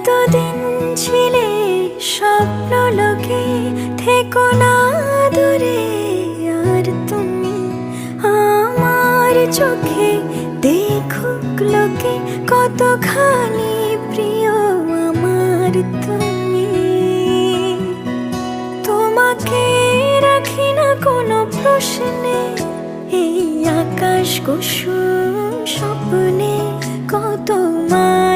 এতদিন ছিলে স্বপ্ন লোকে, থেকো না দূরে আর তুমি আমার চোখে। দেখুক লোকে কতখানি প্রিয় আমার তুমি। তোমাকে রাখি না কোনো প্রশ্নে, এই আকাশ কুসুম স্বপ্নে কত মা